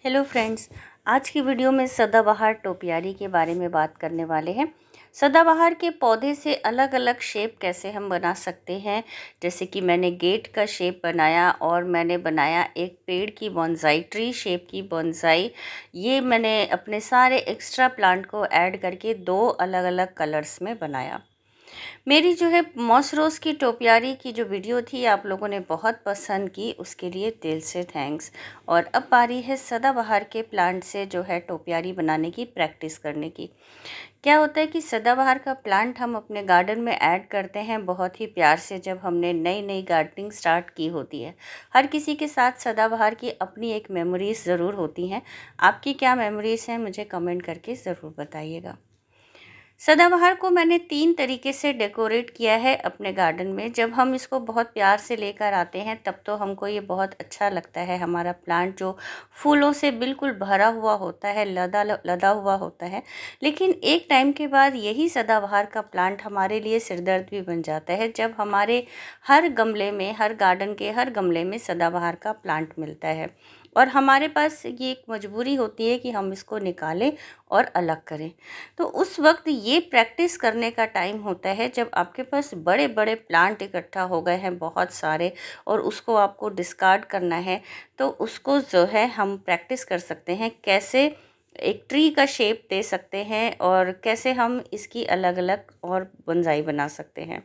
Hello friends, आज की video में सदाबहार टोपियारी के बारे में बात करने वाले हैं। सदाबहार के पौधे से अलग अलग शेप कैसे हम बना सकते हैं। जैसे कि मैंने गेट का शेप बनाया और मैंने बनाया एक पेड़ की बॉन्साई, ट्री शेप की बॉन्साई। ये मैंने अपने सारे एक्स्ट्रा प्लांट को ऐड करके दो अलग अलग कलर्स में बनाया। मेरी जो है मॉस रोज़ की टोपियारी की जो वीडियो थी आप लोगों ने बहुत पसंद की, उसके लिए दिल से थैंक्स। और अब बारी है सदाबहार के प्लांट से जो है टोपियारी बनाने की प्रैक्टिस करने की। क्या होता है कि सदाबहार का प्लांट हम अपने गार्डन में ऐड करते हैं बहुत ही प्यार से, जब हमने नई नई गार्डनिंग स्टार्ट की होती है। हर किसी के साथ सदाबहार की अपनी एक मेमोरीज़ ज़रूर होती हैं। आपकी क्या मेमोरीज़ हैं मुझे कमेंट करके ज़रूर बताइएगा। सदाबहार को मैंने 3 तरीके से डेकोरेट किया है अपने गार्डन में। जब हम इसको बहुत प्यार से लेकर आते हैं तब तो हमको ये बहुत अच्छा लगता है। हमारा प्लांट जो फूलों से बिल्कुल भरा हुआ होता है, लदा लदा हुआ होता है। लेकिन एक टाइम के बाद यही सदाबहार का प्लांट हमारे लिए सिरदर्द भी बन जाता है, जब हमारे हर गमले में, हर गार्डन के हर गमले में सदाबहार का प्लांट मिलता है और हमारे पास ये एक मजबूरी होती है कि हम इसको निकालें और अलग करें। तो उस वक्त ये प्रैक्टिस करने का टाइम होता है जब आपके पास बड़े बड़े प्लांट इकट्ठा हो गए हैं बहुत सारे, और उसको आपको डिस्कार्ड करना है। तो उसको जो है हम प्रैक्टिस कर सकते हैं कैसे एक ट्री का शेप दे सकते हैं और कैसे हम इसकी अलग अलग और बोनसाई बना सकते हैं।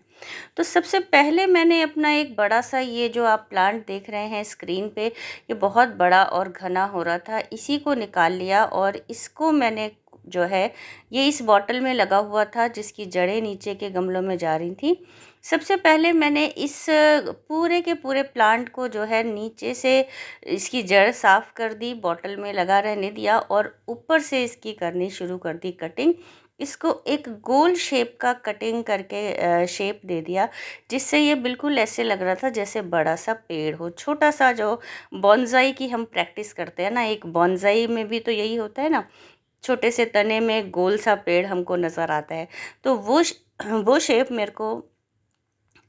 तो सबसे पहले मैंने अपना एक बड़ा सा, ये जो आप प्लांट देख रहे हैं स्क्रीन पे, ये बहुत बड़ा और घना हो रहा था, इसी को निकाल लिया और इसको मैंने जो है, ये इस बॉटल में लगा हुआ था जिसकी जड़ें नीचे के गमलों में जा रही थी। सबसे पहले मैंने इस पूरे के पूरे प्लांट को जो है नीचे से इसकी जड़ साफ़ कर दी, बॉटल में लगा रहने दिया और ऊपर से इसकी करनी शुरू कर दी कटिंग। इसको एक गोल शेप का कटिंग करके शेप दे दिया, जिससे ये बिल्कुल ऐसे लग रहा था जैसे बड़ा सा पेड़ हो। छोटा सा जो बॉन्साई की हम प्रैक्टिस करते हैं ना, एक बॉन्साई में भी तो यही होता है ना, छोटे से तने में गोल सा पेड़ हमको नज़र आता है। तो वो शेप मेरे को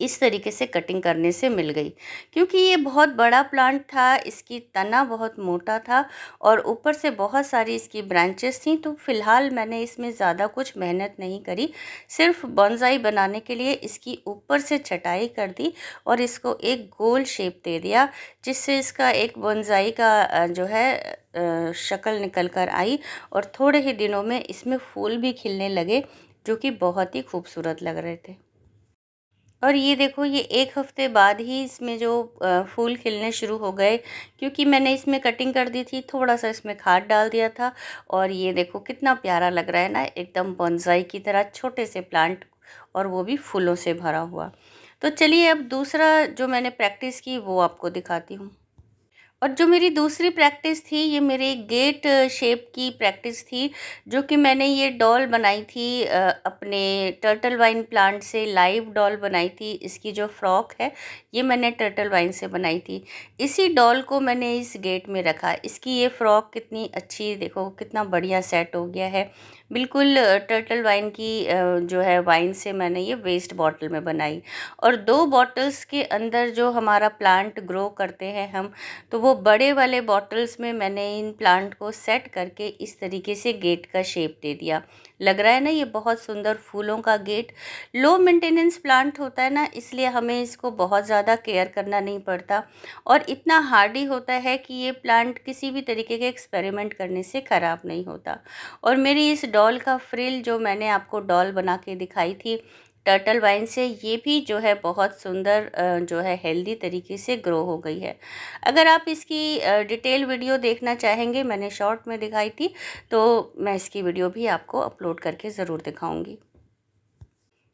इस तरीके से कटिंग करने से मिल गई। क्योंकि ये बहुत बड़ा प्लांट था, इसकी तना बहुत मोटा था और ऊपर से बहुत सारी इसकी ब्रांचेस थी। तो फ़िलहाल मैंने इसमें ज़्यादा कुछ मेहनत नहीं करी, सिर्फ बॉन्साई बनाने के लिए इसकी ऊपर से छटाई कर दी और इसको एक गोल शेप दे दिया, जिससे इसका एक बॉन्साई का जो है शक्ल निकल कर आई। और थोड़े ही दिनों में इसमें फूल भी खिलने लगे, जो कि बहुत ही खूबसूरत लग रहे थे। और ये देखो, ये 1 हफ्ते बाद ही इसमें जो फूल खिलने शुरू हो गए, क्योंकि मैंने इसमें कटिंग कर दी थी, थोड़ा-सा इसमें खाद डाल दिया था। और ये देखो कितना प्यारा लग रहा है ना, एकदम बोनसाई की तरह छोटे से प्लांट, और वो भी फूलों से भरा हुआ। तो चलिए अब दूसरा जो मैंने प्रैक्टिस की वो आपको दिखाती हूँ। और जो मेरी दूसरी प्रैक्टिस थी, ये मेरे गेट शेप की प्रैक्टिस थी, जो कि मैंने ये डॉल बनाई थी अपने टर्टल वाइन प्लांट से, लाइव डॉल बनाई थी। इसकी जो फ्रॉक है ये मैंने टर्टल वाइन से बनाई थी। इसी डॉल को मैंने इस गेट में रखा। इसकी ये फ्रॉक कितनी अच्छी, देखो कितना बढ़िया सेट हो गया है। बिल्कुल टर्टल वाइन की जो है वाइन से मैंने ये वेस्ट बॉटल में बनाई। और 2 बॉटल्स के अंदर जो हमारा प्लांट ग्रो करते हैं हम, तो वो बड़े वाले बॉटल्स में मैंने इन प्लांट को सेट करके इस तरीके से गेट का शेप दे दिया। लग रहा है ना ये बहुत सुंदर फूलों का गेट। लो मेंटेनेंस प्लांट होता है ना, इसलिए हमें इसको बहुत ज़्यादा केयर करना नहीं पड़ता और इतना हार्डी होता है कि ये प्लांट किसी भी तरीके के एक्सपेरिमेंट करने से ख़राब नहीं होता। और मेरी इस डॉल का फ्रिल, जो मैंने आपको डॉल बना के दिखाई थी टर्टल वाइन से, ये भी जो है बहुत सुंदर जो है हेल्दी तरीके से ग्रो हो गई है। अगर आप इसकी डिटेल वीडियो देखना चाहेंगे, मैंने शॉर्ट में दिखाई थी, तो मैं इसकी वीडियो भी आपको अपलोड करके ज़रूर दिखाऊंगी।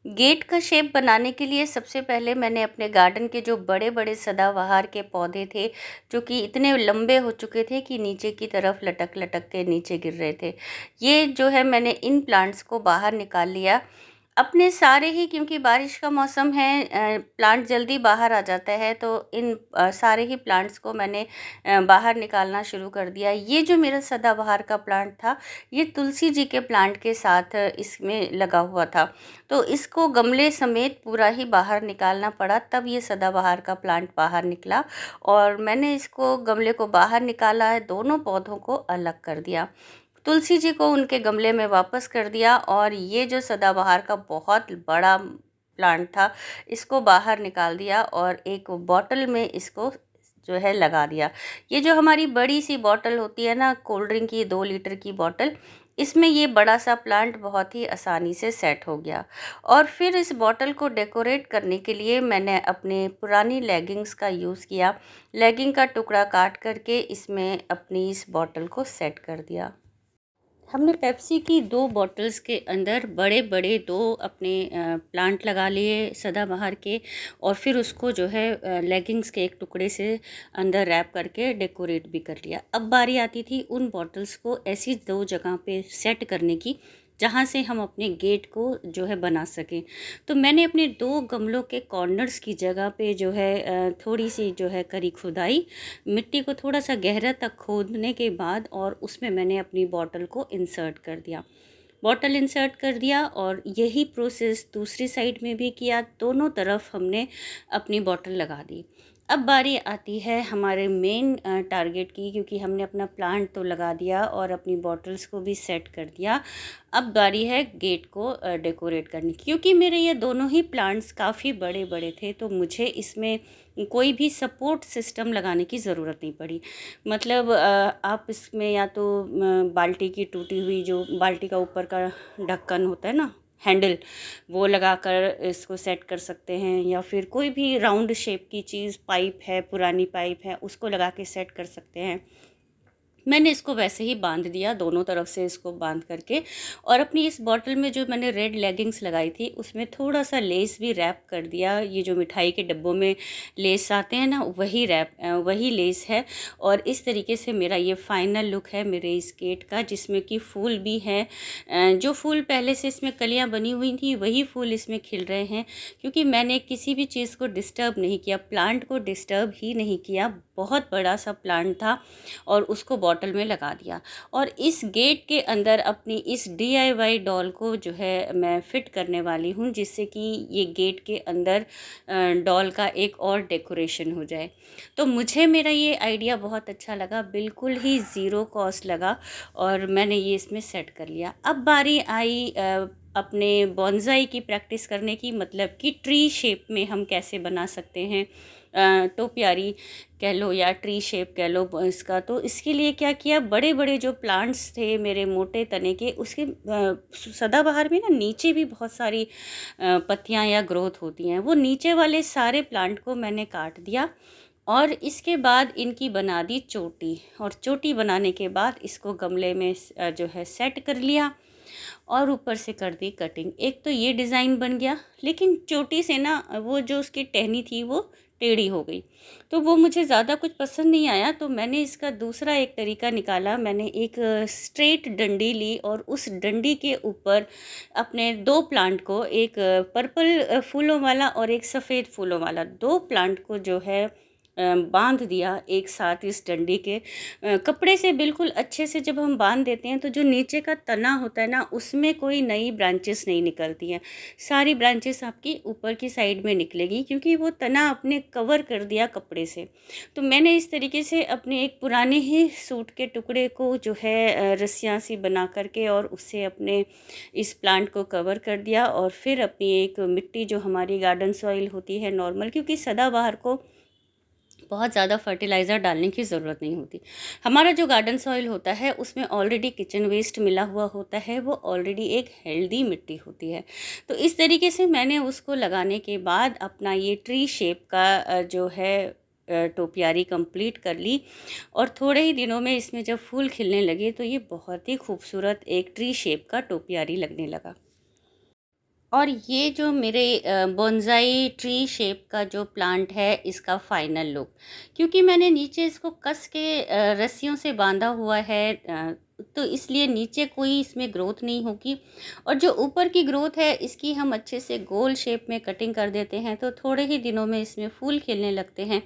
गेट का शेप बनाने के लिए सबसे पहले मैंने अपने गार्डन के जो बड़े बड़े सदाबहार के पौधे थे, जो कि इतने लंबे हो चुके थे कि नीचे की तरफ लटक लटक के नीचे गिर रहे थे, ये जो है मैंने इन प्लांट्स को बाहर निकाल लिया। अपने सारे ही, क्योंकि बारिश का मौसम है, प्लांट जल्दी बाहर आ जाता है, तो इन सारे ही प्लांट्स को मैंने बाहर निकालना शुरू कर दिया। ये जो मेरा सदाबहार का प्लांट था, ये तुलसी जी के प्लांट के साथ इसमें लगा हुआ था, तो इसको गमले समेत पूरा ही बाहर निकालना पड़ा, तब ये सदाबहार का प्लांट बाहर निकला। और मैंने इसको गमले को बाहर निकाला है, दोनों पौधों को अलग कर दिया, तुलसी जी को उनके गमले में वापस कर दिया, और ये जो सदाबहार का बहुत बड़ा प्लांट था, इसको बाहर निकाल दिया और एक बॉटल में इसको जो है लगा दिया। ये जो हमारी बड़ी सी बॉटल होती है ना, कोल्ड ड्रिंक की 2 लीटर की बॉटल, इसमें ये बड़ा सा प्लांट बहुत ही आसानी से सेट हो गया। और फिर इस बॉटल को डेकोरेट करने के लिए मैंने अपने पुरानी लेगिंग्स का यूज़ किया। लेगिंग का टुकड़ा काट करके इसमें अपनी इस बॉटल को सेट कर दिया। हमने पेप्सी की 2 बॉटल्स के अंदर बड़े बड़े 2 अपने प्लांट लगा लिए सदाबहार के, और फिर उसको जो है लेगिंग्स के एक टुकड़े से अंदर रैप करके डेकोरेट भी कर लिया। अब बारी आती थी उन बॉटल्स को ऐसी 2 जगह पे सेट करने की जहाँ से हम अपने गेट को जो है बना सकें। तो मैंने अपने 2 गमलों के कॉर्नर्स की जगह पे जो है थोड़ी सी जो है करी खुदाई, मिट्टी को थोड़ा सा गहरा तक खोदने के बाद, और उसमें मैंने अपनी बॉटल को इंसर्ट कर दिया। बॉटल इंसर्ट कर दिया और यही प्रोसेस दूसरी साइड में भी किया, दोनों तरफ हमने अपनी बॉटल लगा दी। अब बारी आती है हमारे मेन टारगेट की, क्योंकि हमने अपना प्लांट तो लगा दिया और अपनी बॉटल्स को भी सेट कर दिया। अब बारी है गेट को डेकोरेट करने की, क्योंकि मेरे ये दोनों ही प्लांट्स काफ़ी बड़े बड़े थे, तो मुझे इसमें कोई भी सपोर्ट सिस्टम लगाने की ज़रूरत नहीं पड़ी। मतलब आप इसमें या तो बाल्टी की टूटी हुई, जो बाल्टी का ऊपर का ढक्कन होता है ना, हैंडल, वो लगाकर इसको सेट कर सकते हैं, या फिर कोई भी राउंड शेप की चीज़, पाइप है, पुरानी पाइप है, उसको लगा के सेट कर सकते हैं। मैंने इसको वैसे ही बांध दिया, दोनों तरफ से इसको बांध करके, और अपनी इस बॉटल में जो मैंने रेड लेगिंग्स लगाई थी उसमें थोड़ा सा लेस भी रैप कर दिया। ये जो मिठाई के डब्बों में लेस आते हैं ना, वही लेस है। और इस तरीके से मेरा ये फाइनल लुक है मेरे इस गेट का, जिसमें कि फूल भी हैं। जो फूल पहले से इसमें कलियाँ बनी हुई थी, वही फूल इसमें खिल रहे हैं, क्योंकि मैंने किसी भी चीज़ को डिस्टर्ब नहीं किया, प्लांट को डिस्टर्ब ही नहीं किया। बहुत बड़ा सा प्लांट था और उसको बॉटल में लगा दिया। और इस गेट के अंदर अपनी इस DIY डॉल को जो है मैं फ़िट करने वाली हूँ, जिससे कि ये गेट के अंदर डॉल का एक और डेकोरेशन हो जाए। तो मुझे मेरा ये आइडिया बहुत अच्छा लगा, बिल्कुल ही ज़ीरो कॉस्ट लगा, और मैंने ये इसमें सेट कर लिया। अब बारी आई अपने बॉन्साई की प्रैक्टिस करने की, मतलब कि ट्री शेप में हम कैसे बना सकते हैं टोपियारी कह लो या ट्री शेप कह लो इसका। तो इसके लिए क्या किया, बड़े बड़े जो प्लांट्स थे मेरे मोटे तने के, उसके सदाबहार में ना नीचे भी बहुत सारी पत्तियां या ग्रोथ होती हैं, वो नीचे वाले सारे प्लांट को मैंने काट दिया, और इसके बाद इनकी बना दी चोटी। और चोटी बनाने के बाद इसको गमले में जो है सेट कर लिया, और ऊपर से कर दी कटिंग। एक तो ये डिज़ाइन बन गया, लेकिन चोटी से ना वो जो उसकी टहनी थी वो टेढ़ी हो गई, तो वो मुझे ज़्यादा कुछ पसंद नहीं आया। तो मैंने इसका दूसरा एक तरीका निकाला, मैंने एक स्ट्रेट डंडी ली, और उस डंडी के ऊपर अपने 2 प्लांट को, एक पर्पल फूलों वाला और एक सफ़ेद फूलों वाला, 2 प्लांट को जो है बांध दिया एक साथ इस डंडी के कपड़े से। बिल्कुल अच्छे से जब हम बांध देते हैं तो जो नीचे का तना होता है ना, उसमें कोई नई ब्रांचेस नहीं निकलती हैं, सारी ब्रांचेस आपकी ऊपर की साइड में निकलेगी, क्योंकि वो तना आपने कवर कर दिया कपड़े से। तो मैंने इस तरीके से अपने एक पुराने ही सूट के टुकड़े को जो है रस्सियाँ सी बना करके, और उससे अपने इस प्लांट को कवर कर दिया। और फिर अपनी एक मिट्टी जो हमारी गार्डन सॉइल होती है नॉर्मल, क्योंकि सदाबहार को बहुत ज़्यादा फर्टिलाइज़र डालने की ज़रूरत नहीं होती। हमारा जो गार्डन सॉइल होता है उसमें ऑलरेडी किचन वेस्ट मिला हुआ होता है, वो ऑलरेडी एक हेल्दी मिट्टी होती है। तो इस तरीके से मैंने उसको लगाने के बाद अपना ये ट्री शेप का जो है टोपियारी कंप्लीट कर ली, और थोड़े ही दिनों में इसमें जब फूल खिलने लगे तो ये बहुत ही खूबसूरत एक ट्री शेप का टोपियारी लगने लगा। और ये जो मेरे बोनसाई ट्री शेप का जो प्लांट है, इसका फाइनल लुक, क्योंकि मैंने नीचे इसको कस के रस्सियों से बांधा हुआ है, तो इसलिए नीचे कोई इसमें ग्रोथ नहीं होगी। और जो ऊपर की ग्रोथ है इसकी हम अच्छे से गोल शेप में कटिंग कर देते हैं तो थोड़े ही दिनों में इसमें फूल खिलने लगते हैं।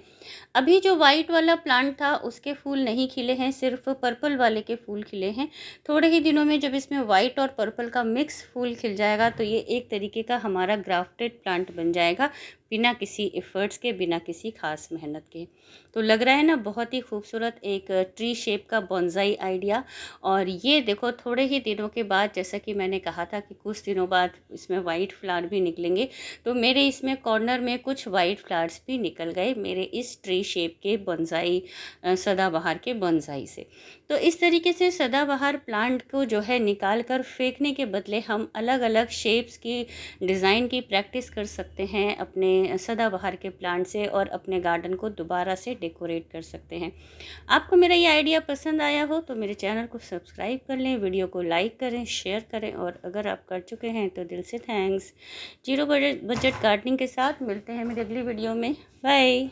अभी जो वाइट वाला प्लांट था उसके फूल नहीं खिले हैं, सिर्फ पर्पल वाले के फूल खिले हैं। थोड़े ही दिनों में जब इसमें वाइट और पर्पल का मिक्स फूल खिल जाएगा तो ये एक तरीके का हमारा ग्राफ्टेड प्लांट बन जाएगा, बिना किसी एफर्ट्स के, बिना किसी खास मेहनत के। तो लग रहा है ना बहुत ही खूबसूरत एक ट्री शेप का बॉन्साई आइडिया। और ये देखो थोड़े ही दिनों के बाद, जैसा कि मैंने कहा था कि कुछ दिनों बाद इसमें वाइट फ्लावर भी निकलेंगे, तो मेरे इसमें कॉर्नर में कुछ वाइट फ्लावर्स भी निकल गए मेरे इस ट्री शेप के बॉन्साई, सदाबहार के बॉन्साई से। तो इस तरीके से सदाबहार प्लांट को जो है निकाल कर फेंकने के बदले हम अलग अलग शेप्स की डिज़ाइन की प्रैक्टिस कर सकते हैं अपने सदाबहार के प्लांट से, और अपने गार्डन को दोबारा से डेकोरेट कर सकते हैं। आपको मेरा ये आइडिया पसंद आया हो तो मेरे चैनल को सब्सक्राइब कर लें, वीडियो को लाइक करें, शेयर करें, और अगर आप कर चुके हैं तो दिल से थैंक्स। जीरो बजट गार्डनिंग के साथ मिलते हैं मेरी अगली वीडियो में। बाय।